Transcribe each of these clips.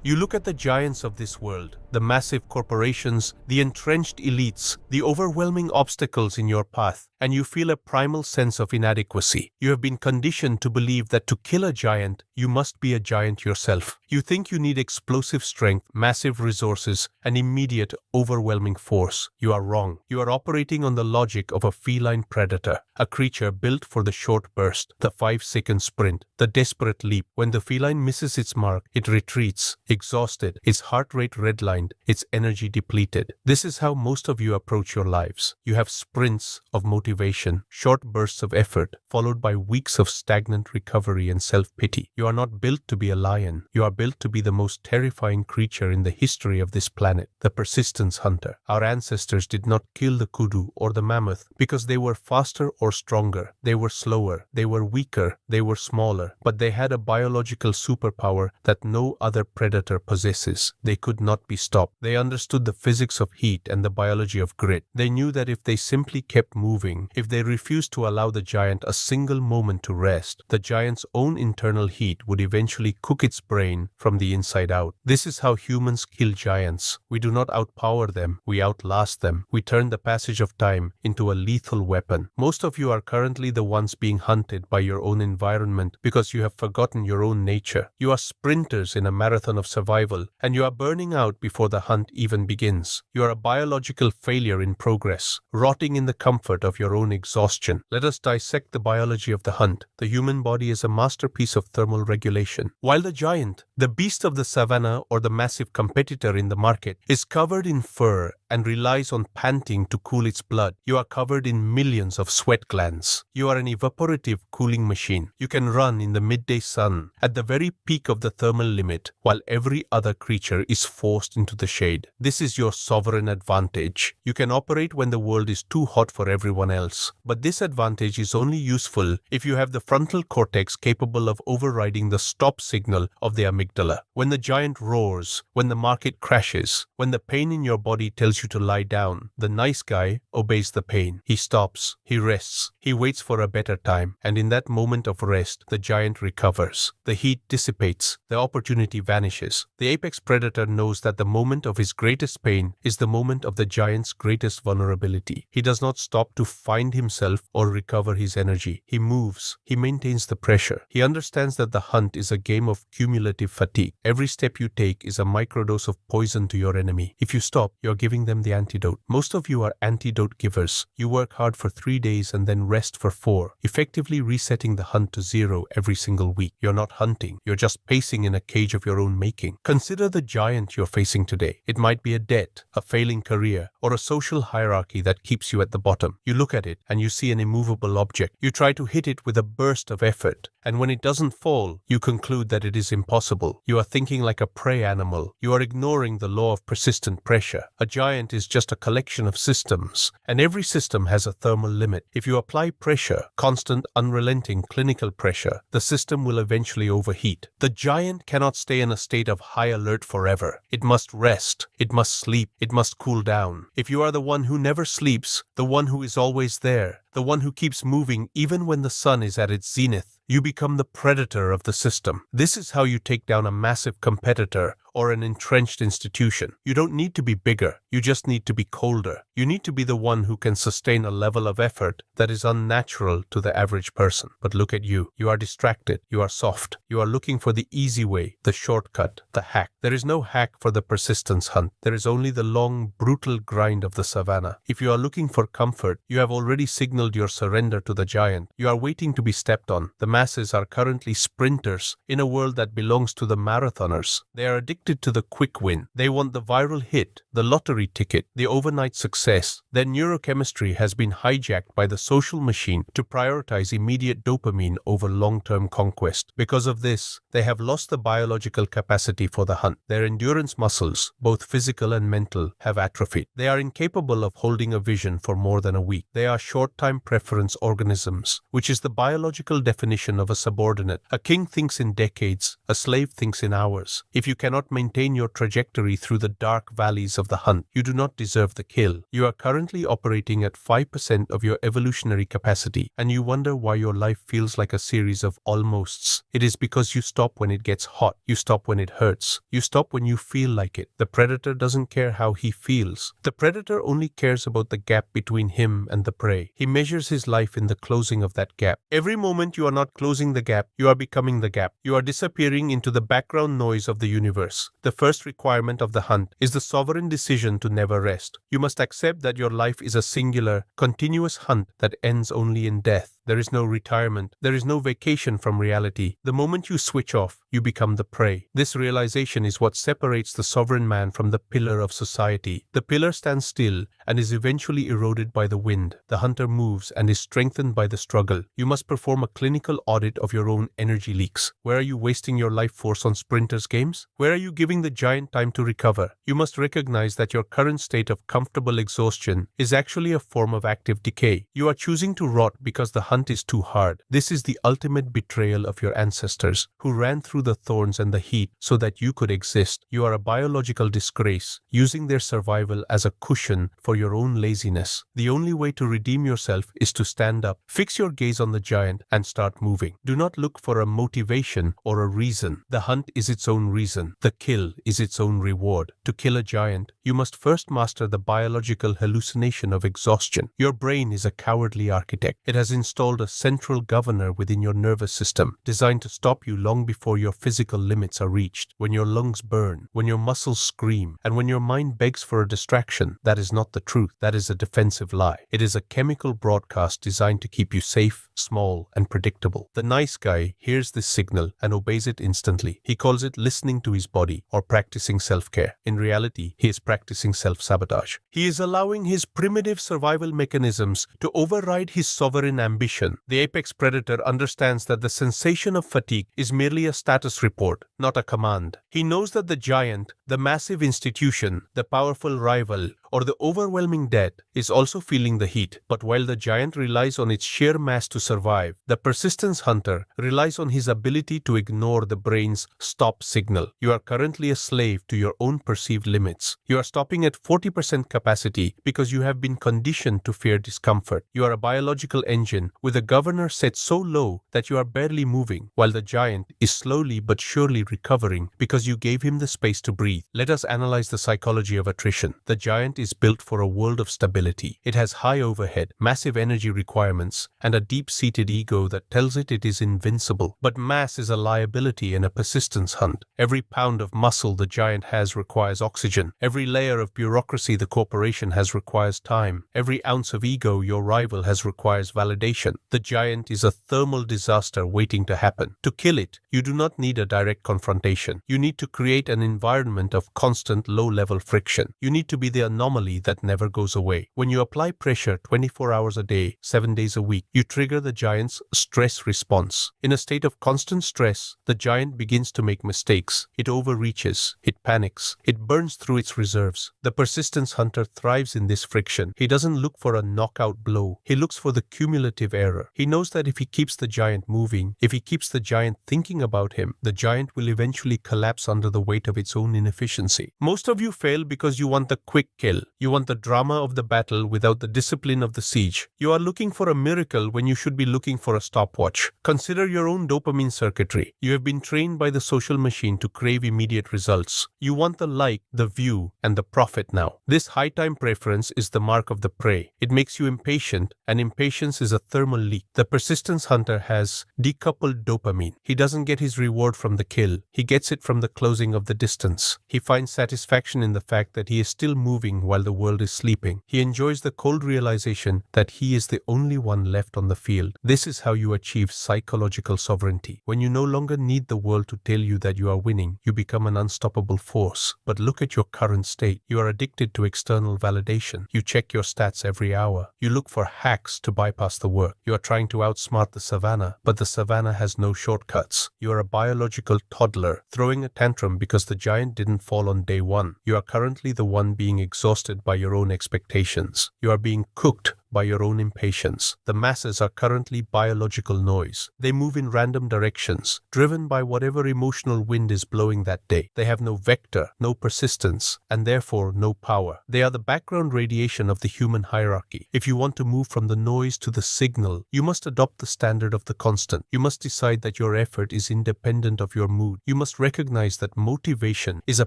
You look at the giants of this world, the massive corporations, the entrenched elites, the overwhelming obstacles in your path, and you feel a primal sense of inadequacy. You have been conditioned to believe that to kill a giant, you must be a giant yourself. You think you need explosive strength, massive resources, and immediate, overwhelming force. You are wrong. You are operating on the logic of a feline predator, a creature built for the short burst, the 5-second sprint, the desperate leap. When the feline misses its mark, it retreats, exhausted, its heart rate redlined, its energy depleted. This is how most of you approach your lives. You have sprints of motivation, short bursts of effort, followed by weeks of stagnant recovery and self-pity. You are not built to be a lion. You are built to be the most terrifying creature in the history of this planet, the persistence hunter. Our ancestors did not kill the kudu or the mammoth because they were faster or stronger. They were slower, they were weaker, they were smaller, but they had a biological superpower that no other predator possesses. They could not be stopped. They understood the physics of heat and the biology of grit. They knew that if they simply kept moving, if they refused to allow the giant a single moment to rest, the giant's own internal heat would eventually cook its brain from the inside out. This is how humans kill giants. We do not outpower them, we outlast them. We turn the passage of time into a lethal weapon. Most of you are currently the ones being hunted by your own environment because you have forgotten your own nature. You are sprinters in a marathon of survival, and you are burning out before the hunt even begins. You are a biological failure in progress, rotting in the comfort of your own exhaustion. Let us dissect the biology of the hunt. The human body is a masterpiece of thermal regulation. While the giant, the beast of the savannah or the massive competitor in the market, is covered in fur and relies on panting to cool its blood, you are covered in millions of sweat glands. You are an evaporative cooling machine. You can run in the midday sun at the very peak of the thermal limit while every other creature is forced into the shade. This is your sovereign advantage. You can operate when the world is too hot for everyone else, but this advantage is only useful if you have the frontal cortex capable of overriding the stop signal of the amygdala. When the giant roars, when the market crashes, when the pain in your body tells you to lie down, the nice guy obeys the pain. He stops, he rests, he waits for a better time, and in that moment of rest, the giant recovers. The heat dissipates, the opportunity vanishes. The apex predator knows that the moment of his greatest pain is the moment of the giant's greatest vulnerability. He does not stop to find himself or recover his energy. He moves, he maintains the pressure. He understands that the hunt is a game of cumulative fatigue. Every step you take is a microdose of poison to your enemy. If you stop, you're giving them the antidote. Most of you are antidote givers. You work hard for 3 days and then rest for 4, effectively resetting the hunt to 0 every single week. You're not hunting. You're just pacing in a cage of your own making. Consider the giant you're facing today. It might be a debt, a failing career, or a social hierarchy that keeps you at the bottom. You look at it and you see an immovable object. You try to hit it with a burst of effort, and when it doesn't fall, you conclude that it is impossible. You are thinking like a prey animal. You are ignoring the law of persistent pressure. A giant is just a collection of systems, and every system has a thermal limit. If you apply pressure, constant, unrelenting clinical pressure, the system will eventually overheat. The giant cannot stay in a state of high alert forever. It must rest, it must sleep, it must cool down. If you are the one who never sleeps, the one who is always there, the one who keeps moving even when the sun is at its zenith, you become the predator of the system. This is how you take down a massive competitor or an entrenched institution. You don't need to be bigger, you just need to be colder. You need to be the one who can sustain a level of effort that is unnatural to the average person. But look at you. You are distracted, you are soft, you are looking for the easy way, the shortcut, the hack. There is no hack for the persistence hunt. There is only the long, brutal grind of the savannah. If you are looking for comfort, you have already signaled your surrender to the giant. You are waiting to be stepped on. The masses are currently sprinters in a world that belongs to the marathoners. They are addicted to the quick win. They want the viral hit, the lottery ticket, the overnight success. Their neurochemistry has been hijacked by the social machine to prioritize immediate dopamine over long-term conquest. Because of this, they have lost the biological capacity for the hunt. Their endurance muscles, both physical and mental, have atrophied. They are incapable of holding a vision for more than a week. They are short-time high-time preference organisms, which is the biological definition of a subordinate. A king thinks in decades, a slave thinks in hours. If you cannot maintain your trajectory through the dark valleys of the hunt, you do not deserve the kill. You are currently operating at 5% of your evolutionary capacity, and you wonder why your life feels like a series of almosts. It is because you stop when it gets hot, you stop when it hurts, you stop when you feel like it. The predator doesn't care how he feels. The predator only cares about the gap between him and the prey. He measures his life in the closing of that gap. Every moment you are not closing the gap, you are becoming the gap. You are disappearing into the background noise of the universe. The first requirement of the hunt is the sovereign decision to never rest. You must accept that your life is a singular, continuous hunt that ends only in death. There is no retirement. There is no vacation from reality. The moment you switch off, you become the prey. This realization is what separates the sovereign man from the pillar of society. The pillar stands still and is eventually eroded by the wind. The hunter moves and is strengthened by the struggle. You must perform a clinical audit of your own energy leaks. Where are you wasting your life force on sprinters' games? Where are you giving the giant time to recover? You must recognize that your current state of comfortable exhaustion is actually a form of active decay. You are choosing to rot because the hunt is too hard. This is the ultimate betrayal of your ancestors, who ran through the thorns and the heat so that you could exist. You are a biological disgrace, using their survival as a cushion for your own laziness. The only way to redeem yourself is to stand up, fix your gaze on the giant, and start moving. Do not look for a motivation or a reason. The hunt is its own reason. The kill is its own reward. To kill a giant, you must first master the biological hallucination of exhaustion. Your brain is a cowardly architect. It has installed a central governor within your nervous system, designed to stop you long before your physical limits are reached. When your lungs burn, when your muscles scream, and when your mind begs for a distraction, that is not the truth. That is a defensive lie. It is a chemical broadcast designed to keep you safe, small, and predictable. The nice guy hears this signal and obeys it instantly. He calls it listening to his body or practicing self-care. In reality, he is practicing self-sabotage. He is allowing his primitive survival mechanisms to override his sovereign ambition. The apex predator understands that the sensation of fatigue is merely a status report, not a command. He knows that the giant, the massive institution, the powerful rival, or the overwhelming debt is also feeling the heat. But while the giant relies on its sheer mass to survive, the persistence hunter relies on his ability to ignore the brain's stop signal. You are currently a slave to your own perceived limits. You are stopping at 40% capacity because you have been conditioned to fear discomfort. You are a biological engine with a governor set so low that you are barely moving, while the giant is slowly but surely recovering because you gave him the space to breathe. Let us analyze the psychology of attrition. The giant is built for a world of stability. It has high overhead, massive energy requirements, and a deep-seated ego that tells it is invincible. But mass is a liability in a persistence hunt. Every pound of muscle the giant has requires oxygen. Every layer of bureaucracy the corporation has requires time. Every ounce of ego your rival has requires validation. The giant is a thermal disaster waiting to happen. To kill it, you do not need a direct confrontation. You need to create an environment of constant low-level friction. You need to be the anomaly that never goes away. When you apply pressure 24 hours a day, 7 days a week, you trigger the giant's stress response. In a state of constant stress, the giant begins to make mistakes. It overreaches. It panics. It burns through its reserves. The persistence hunter thrives in this friction. He doesn't look for a knockout blow. He looks for the cumulative error. He knows that if he keeps the giant moving, if he keeps the giant thinking about him, the giant will eventually collapse under the weight of its own inefficiency. Most of you fail because you want the quick kill. You want the drama of the battle without the discipline of the siege. You are looking for a miracle when you should be looking for a stopwatch. Consider your own dopamine circuitry. You have been trained by the social machine to crave immediate results. You want the like, the view, and the profit now. This high-time preference is the mark of the prey. It makes you impatient, and impatience is a thermal leak. The persistence hunter has decoupled dopamine. He doesn't get his reward from the kill. He gets it from the closing of the distance. He finds satisfaction in the fact that he is still moving while the world is sleeping. He enjoys the cold realization that he is the only one left on the field. This is how you achieve psychological sovereignty. When you no longer need the world to tell you that you are winning, you become an unstoppable force. But look at your current state. You are addicted to external validation. You check your stats every hour. You look for hacks to bypass the work. You are trying to outsmart the savannah, but the savannah has no shortcuts. You are a biological toddler throwing a tantrum because the giant didn't fall on day one. You are currently the one being exhausted by your own expectations. You are being cooked by your own impatience. The masses are currently biological noise. They move in random directions, driven by whatever emotional wind is blowing that day. They have no vector, no persistence, and therefore no power. They are the background radiation of the human hierarchy. If you want to move from the noise to the signal, you must adopt the standard of the constant. You must decide that your effort is independent of your mood. You must recognize that motivation is a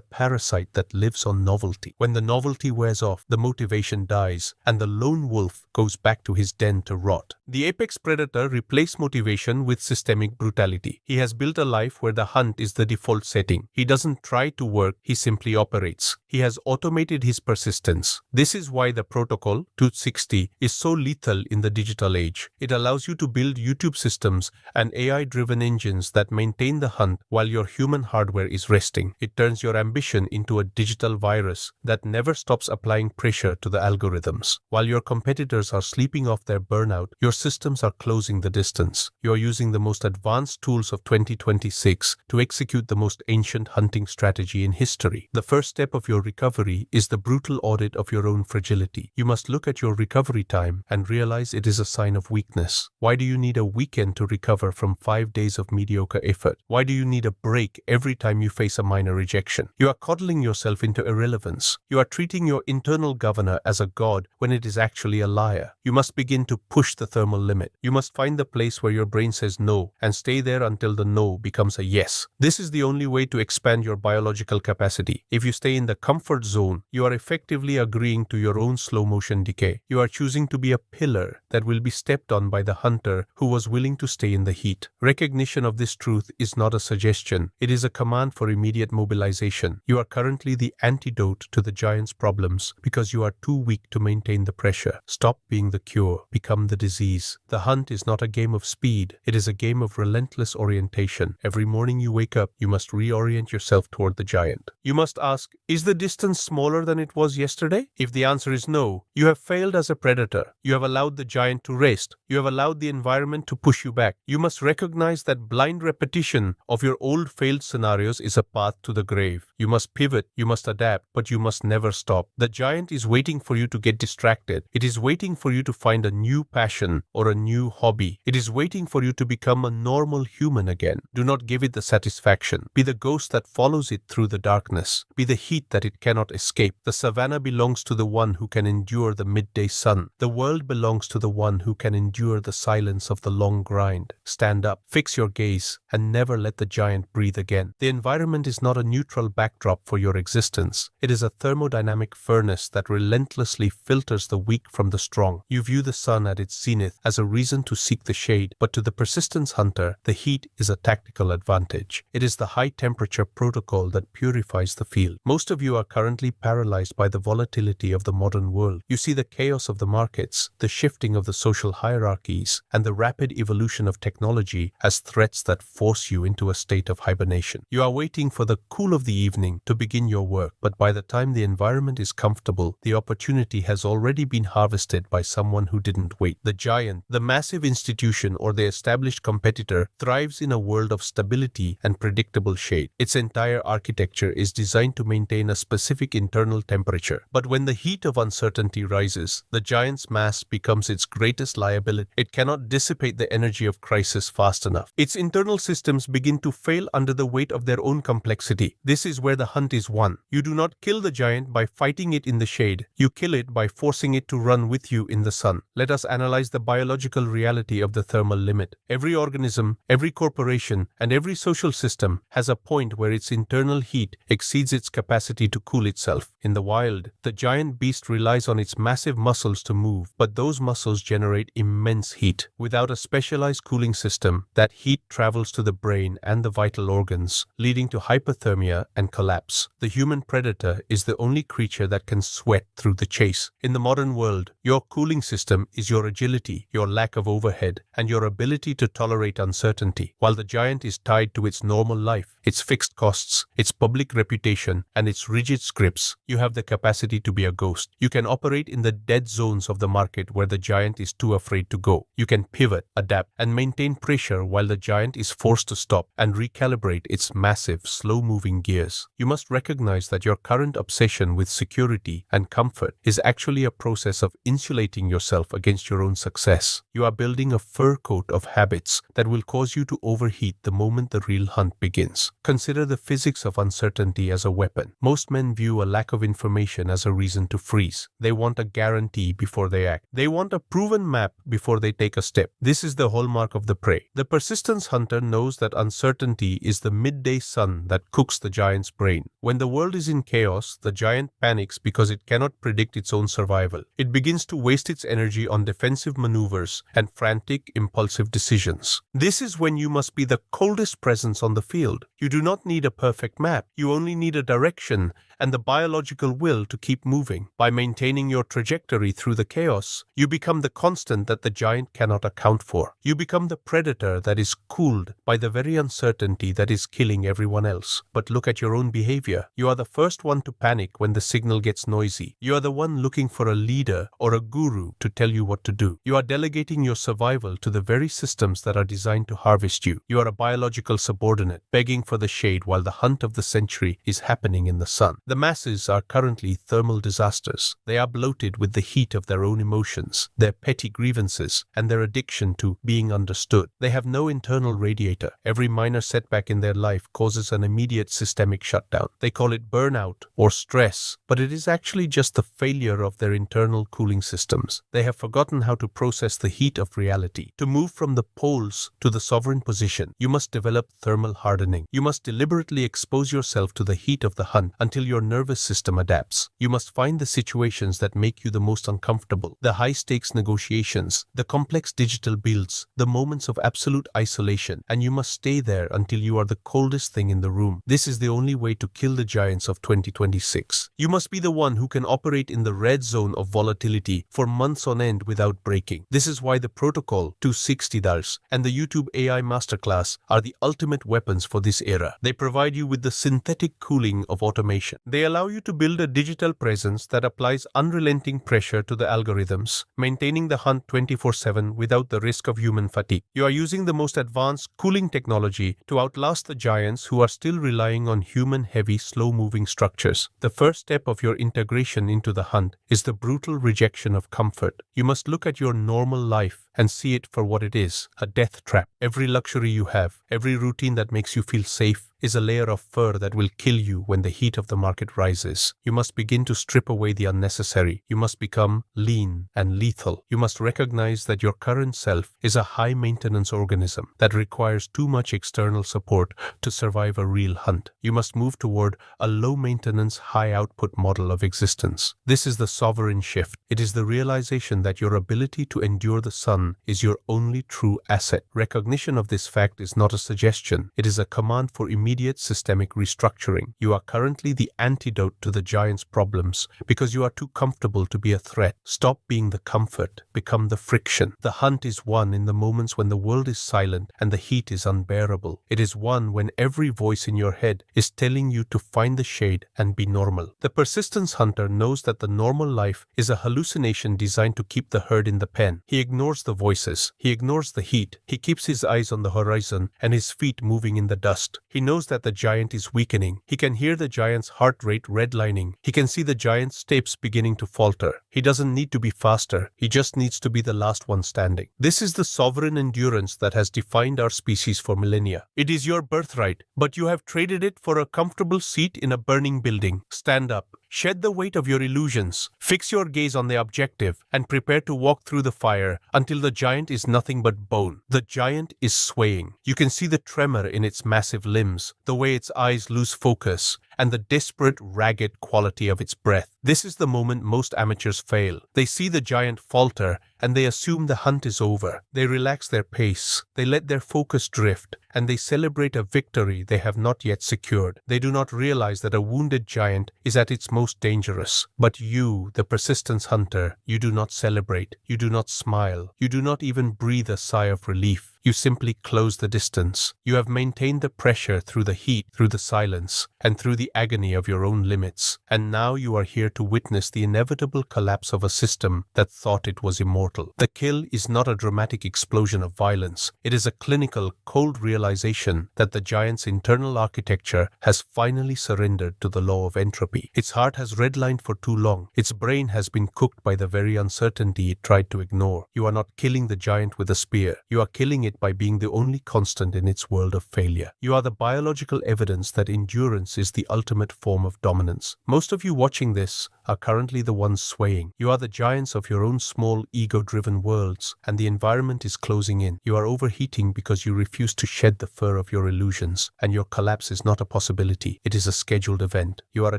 parasite that lives on novelty. When the novelty wears off, the motivation dies, and the lone wolf goes back to his den to rot. The apex predator replaced motivation with systemic brutality. He has built a life where the hunt is the default setting. He doesn't try to work, he simply operates. He has automated his persistence. This is why the protocol, 260, is so lethal in the digital age. It allows you to build YouTube systems and AI-driven engines that maintain the hunt while your human hardware is resting. It turns your ambition into a digital virus that never stops applying pressure to the algorithms. While your competitors are sleeping off their burnout, your systems are closing the distance. You are using the most advanced tools of 2026 to execute the most ancient hunting strategy in history. The first step of your recovery is the brutal audit of your own fragility. You must look at your recovery time and realize it is a sign of weakness. Why do you need a weekend to recover from 5 days of mediocre effort? Why do you need a break every time you face a minor rejection? You are coddling yourself into irrelevance. You are treating your internal governor as a god when it is actually a liar. You must begin to push the thermal limit. You must find the place where your brain says no and stay there until the no becomes a yes. This is the only way to expand your biological capacity. If you stay in the comfort zone, you are effectively agreeing to your own slow motion decay. You are choosing to be a pillar that will be stepped on by the hunter who was willing to stay in the heat. Recognition of this truth is not a suggestion. It is a command for immediate mobilization. You are currently the antidote to the giant's problems because you are too weak to maintain the pressure. Stop being the cure. Become the disease. The hunt is not a game of speed. It is a game of relentless orientation. Every morning you wake up, you must reorient yourself toward the giant. You must ask, is the distance smaller than it was yesterday? If the answer is no, you have failed as a predator. You have allowed the giant to rest. You have allowed the environment to push you back. You must recognize that blind repetition of your old failed scenarios is a path to the grave. You must pivot, you must adapt, but you must never stop. The giant is waiting for you to get distracted. It is waiting for you to find a new passion or a new hobby. It is waiting for you to become a normal human again. Do not give it the satisfaction. Be the ghost that follows it through the darkness. Be the heat that it cannot escape. The savannah belongs to the one who can endure the midday sun. The world belongs to the one who can endure the silence of the long grind. Stand up, fix your gaze, and never let the giant breathe again. The environment is not a neutral backdrop for your existence. It is a thermodynamic furnace that relentlessly filters the weak from the strong. You view the sun at its zenith as a reason to seek the shade, but to the persistence hunter, the heat is a tactical advantage. It is the high temperature protocol that purifies the field. Most of you are currently paralyzed by the volatility of the modern world. You see the chaos of the markets, the shifting of the social hierarchies, and the rapid evolution of technology as threats that force you into a state of hibernation. You are waiting for the cool of the evening to begin your work, but by the time the environment is comfortable, the opportunity has already been harvested by someone who didn't wait. The giant, the massive institution or the established competitor, thrives in a world of stability and predictable shade. Its entire architecture is designed to maintain a specific internal temperature. But when the heat of uncertainty rises, the giant's mass becomes its greatest liability. It cannot dissipate the energy of crisis fast enough. Its internal systems begin to fail under the weight of their own complexity. This is where the hunt is won. You do not kill the giant by fighting it in the shade. You kill it by forcing it to run with you in the sun. Let us analyze the biological reality of the thermal limit. Every organism, every corporation, and every social system has a point where its internal heat exceeds its capacity to cool itself. In the wild, the giant beast relies on its massive muscles to move, but those muscles generate immense heat. Without a specialized cooling system, that heat travels to the brain and the vital organs, leading to hypothermia and collapse. The human predator is the only creature that can sweat through the chase. In the modern world, your cooling system is your agility, your lack of overhead, and your ability to tolerate uncertainty, while the giant is tied to its normal life, its fixed costs, its public reputation, and its rigid rigid scripts. You have the capacity to be a ghost. You can operate in the dead zones of the market where the giant is too afraid to go. You can pivot, adapt, and maintain pressure while the giant is forced to stop and recalibrate its massive, slow-moving gears. You must recognize that your current obsession with security and comfort is actually a process of insulating yourself against your own success. You are building a fur coat of habits that will cause you to overheat the moment the real hunt begins. Consider the physics of uncertainty as a weapon. Most men view a lack of information as a reason to freeze. They want a guarantee before they act. They want a proven map before they take a step. This is the hallmark of the prey. The persistence hunter knows that uncertainty is the midday sun that cooks the giant's brain. When the world is in chaos, the giant panics because it cannot predict its own survival. It begins to waste its energy on defensive maneuvers and frantic, impulsive decisions. This is when you must be the coldest presence on the field. You do not need a perfect map. You only need a direction and the biological will to keep moving. By maintaining your trajectory through the chaos, you become the constant that the giant cannot account for. You become the predator that is cooled by the very uncertainty that is killing everyone else. But look at your own behavior. You are the first one to panic when the signal gets noisy. You are the one looking for a leader or a guru to tell you what to do. You are delegating your survival to the very systems that are designed to harvest you. You are a biological subordinate, begging for the shade while the hunt of the century is happening in the sun. The masses are currently thermal disasters. They are bloated with the heat of their own emotions, their petty grievances, and their addiction to being understood. They have no internal radiator. Every minor setback in their life causes an immediate systemic shutdown. They call it burnout or stress, but it is actually just the failure of their internal cooling systems. They have forgotten how to process the heat of reality. To move from the poles to the sovereign position, you must develop thermal hardening. You must deliberately expose yourself to the heat of the hunt until your nervous system adapts. You must find the situations that make you the most uncomfortable, the high-stakes negotiations, the complex digital builds, the moments of absolute isolation, and you must stay there until you are the coldest thing in the room. This is the only way to kill the giants of 2026. You must be the one who can operate in the red zone of volatility for months on end without breaking. This is why the protocol, $260, and the YouTube AI Masterclass are the ultimate weapons for this era. They provide you with the synthetic cooling of automation. They allow you to build a digital presence that applies unrelenting pressure to the algorithms, maintaining the hunt 24/7 without the risk of human fatigue. You are using the most advanced cooling technology to outlast the giants who are still relying on human-heavy, slow-moving structures. The first step of your integration into the hunt is the brutal rejection of comfort. You must look at your normal life and see it for what it is, a death trap. Every luxury you have, every routine that makes you feel safe, is a layer of fur that will kill you when the heat of the market rises. You must begin to strip away the unnecessary. You must become lean and lethal. You must recognize that your current self is a high-maintenance organism that requires too much external support to survive a real hunt. You must move toward a low-maintenance, high-output model of existence. This is the sovereign shift. It is the realization that your ability to endure the sun is your only true asset. Recognition of this fact is not a suggestion. It is a command for immediate systemic restructuring. You are currently the antidote to the giant's problems because you are too comfortable to be a threat. Stop being the comfort. Become the friction. The hunt is won in the moments when the world is silent and the heat is unbearable. It is won when every voice in your head is telling you to find the shade and be normal. The persistence hunter knows that the normal life is a hallucination designed to keep the herd in the pen. He ignores the voices. He ignores the heat. He keeps his eyes on the horizon and his feet moving in the dust. He knows that the giant is weakening. He can hear the giant's heart rate redlining. He can see the giant's steps beginning to falter. He doesn't need to be faster. He just needs to be the last one standing. This is the sovereign endurance that has defined our species for millennia. It is your birthright, but you have traded it for a comfortable seat in a burning building. Stand up. Shed the weight of your illusions. Fix your gaze on the objective and prepare to walk through the fire until the giant is nothing but bone. The giant is swaying. You can see the tremor in its massive limbs, the way its eyes lose focus, and the desperate, ragged quality of its breath. This is the moment most amateurs fail. They see the giant falter and they assume the hunt is over. They relax their pace. They let their focus drift and they celebrate a victory they have not yet secured. They do not realize that a wounded giant is at its most dangerous. But you, the persistence hunter, you do not celebrate. You do not smile. You do not even breathe a sigh of relief. You simply close the distance. You have maintained the pressure through the heat, through the silence, and through the agony of your own limits. And now you are here to witness the inevitable collapse of a system that thought it was immortal. The kill is not a dramatic explosion of violence. It is a clinical, cold realization that the giant's internal architecture has finally surrendered to the law of entropy. Its heart has redlined for too long. Its brain has been cooked by the very uncertainty it tried to ignore. You are not killing the giant with a spear. You are killing it by being the only constant in its world of failure. You are the biological evidence that endurance is the ultimate form of dominance. Most of you watching this are currently the ones swaying. You are the giants of your own small, ego-driven worlds, and the environment is closing in. You are overheating because you refuse to shed the fur of your illusions, and your collapse is not a possibility. It is a scheduled event. You are a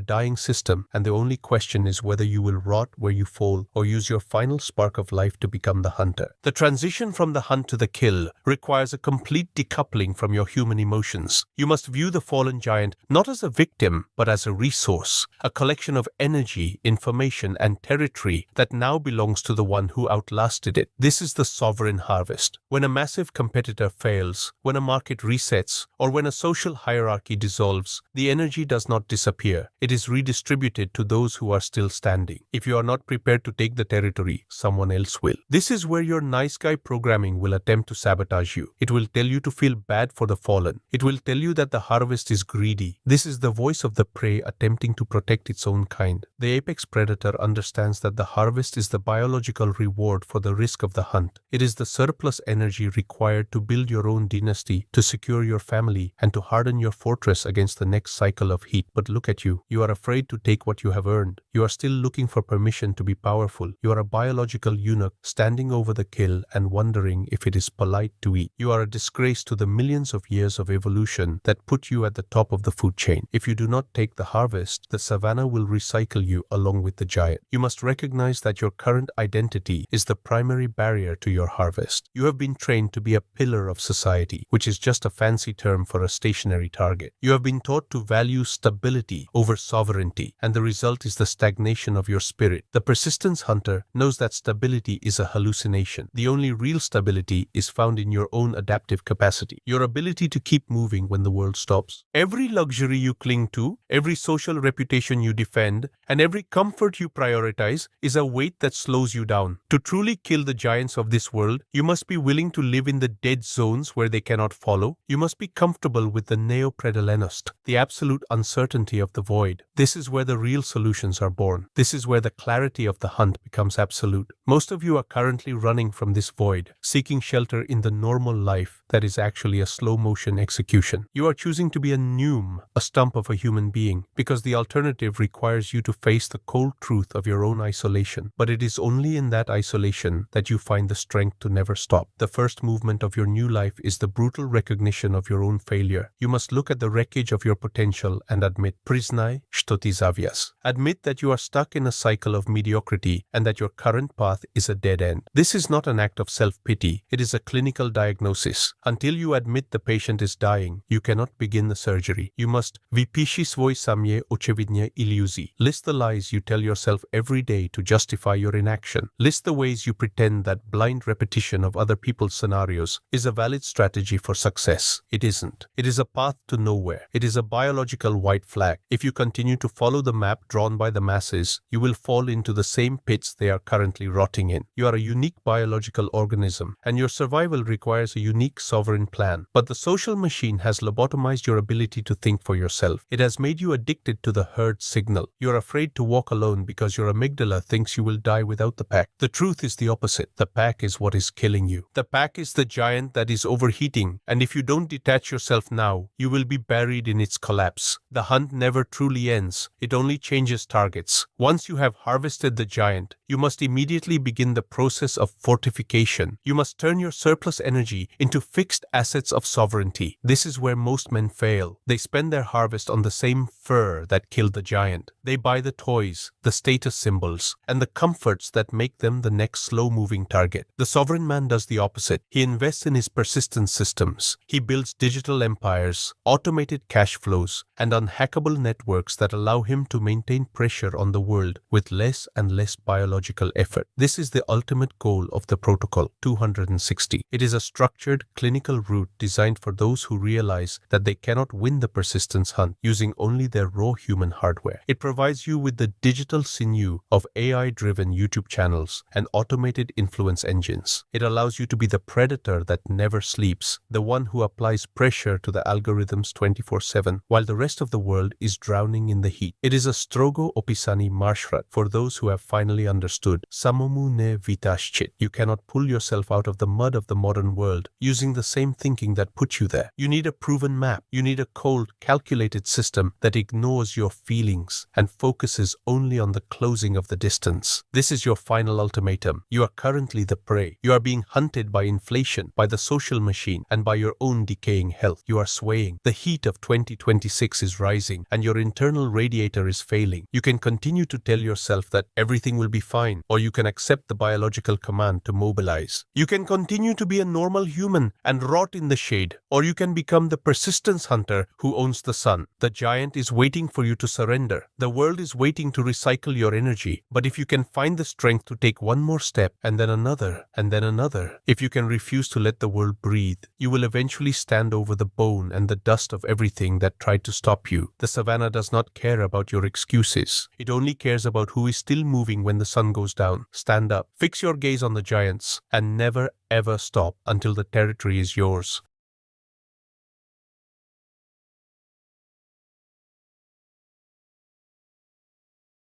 dying system, and the only question is whether you will rot where you fall or use your final spark of life to become the hunter. The transition from the hunt to the kill requires a complete decoupling from your human emotions. You must view the fallen giant not as a victim, but as a resource, a collection of energy, information, and territory that now belongs to the one who outlasted it. This is the sovereign harvest. When a massive competitor fails, when a market resets, or when a social hierarchy dissolves, the energy does not disappear. It is redistributed to those who are still standing. If you are not prepared to take the territory, someone else will. This is where your nice guy programming will attempt to sabotage you. It will tell you to feel bad for the fallen. It will tell you that the harvest is greedy. This is the voice of the prey attempting to protect its own kind. The apex predator understands that the harvest is the biological reward for the risk of the hunt. It is the surplus energy required to build your own dynasty, to secure your family, and to harden your fortress against the next cycle of heat. But look at you. You are afraid to take what you have earned. You are still looking for permission to be powerful. You are a biological eunuch standing over the kill and wondering if it is polite to eat. You are a disgrace to the millions of years of evolution that put you at the top of the food chain. If you do not take the harvest, the savannah will recycle you along with the giant. You must recognize that your current identity is the primary barrier to your harvest. You have been trained to be a pillar of society, which is just a fancy term for a stationary target. You have been taught to value stability over sovereignty, and the result is the stagnation of your spirit. The persistence hunter knows that stability is a hallucination. The only real stability is found in your own adaptive capacity, your ability to keep moving when the world stops. Every luxury you cling to, every social reputation you defend, and every comfort you prioritize is a weight that slows you down. To truly kill the giants of this world, you must be willing to live in the dead zones where they cannot follow. You must be comfortable with the neopredalenust, the absolute uncertainty of the void. This is where the real solutions are born. This is where the clarity of the hunt becomes absolute. Most of you are currently running from this void, seeking shelter in the normal life that is actually a slow-motion execution. You are choosing to be a neum, a stump of a human being, because the alternative requires you to face the cold truth of your own isolation. But it is only in that isolation that you find the strength to never stop. The first movement of your new life is the brutal recognition of your own failure. You must look at the wreckage of your potential and admit, priznaj što ti zavias. Admit that you are stuck in a cycle of mediocrity and that your current path is a dead end. This is not an act of self-pity. It is a clinical diagnosis. Until you admit the patient is dying, you cannot begin the surgery. You must vypíši svoj samě očividně iluzí. List the lies you tell yourself every day to justify your inaction. List the ways you pretend that blind repetition of other people's scenarios is a valid strategy for success. It isn't. It is a path to nowhere. It is a biological white flag. If you continue to follow the map drawn by the masses, you will fall into the same pits they are currently rotting in. You are a unique biological organism, and your survival requires a unique sovereign plan. But the social machine has lobotomized your ability to think for yourself. It has made you addicted to the herd signal. You are afraid to walk alone because your amygdala thinks you will die without the pack. The truth is the opposite. The pack is what is killing you. The pack is the giant that is overheating, and if you don't detach yourself now, you will be buried in its collapse. The hunt never truly ends. It only changes targets. Once you have harvested the giant, you must immediately begin the process of fortification. You must turn your surplus energy into fixed assets of sovereignty. This is where most men fail. They spend their harvest on the same fur that killed the giant. They buy the toys, the status symbols, and the comforts that make them the next slow-moving target. The sovereign man does the opposite. He invests in his persistence systems. He builds digital empires, automated cash flows, and unhackable networks that allow him to maintain pressure on the world with less and less biological effort. This is the ultimate goal of the Protocol 260. It is a structured, clinical route designed for those who realize that they cannot win the persistence hunt using only their raw human hardware. It provides you with the digital sinew of AI-driven YouTube channels and automated influence engines. It allows you to be the predator that never sleeps, the one who applies pressure to the algorithms 24/7 while the rest of the world is drowning in the heat. It is a strogo opisani marshrat for those who have finally understood samomu ne vitashchit. You cannot pull yourself out of the mud of the modern world using the same thinking that put you there. You need a proven map. You need a cold, calculated system that ignores your feelings and focuses only on the closing of the distance. This is your final ultimatum. You are currently the prey. You are being hunted by inflation, by the social machine, and by your own decaying health. You are swaying. The heat of 2026 is rising, and your internal radiator is failing. You can continue to tell yourself that everything will be fine, or you can accept the biological command to mobilize. You can continue to be a normal human and rot in the shade, or you can become the persistence hunter who owns the sun. The giant is waiting for you to surrender. The world is waiting to recycle your energy. But if you can find the strength to take one more step, and then another, and then another, if you can refuse to let the world breathe, you will eventually stand over the bone and the dust of everything that tried to stop you. The savannah does not care about your excuses. It only cares about who is still moving when the sun goes down. Stand up, fix your gaze on the giants, and never ever stop until the territory is yours.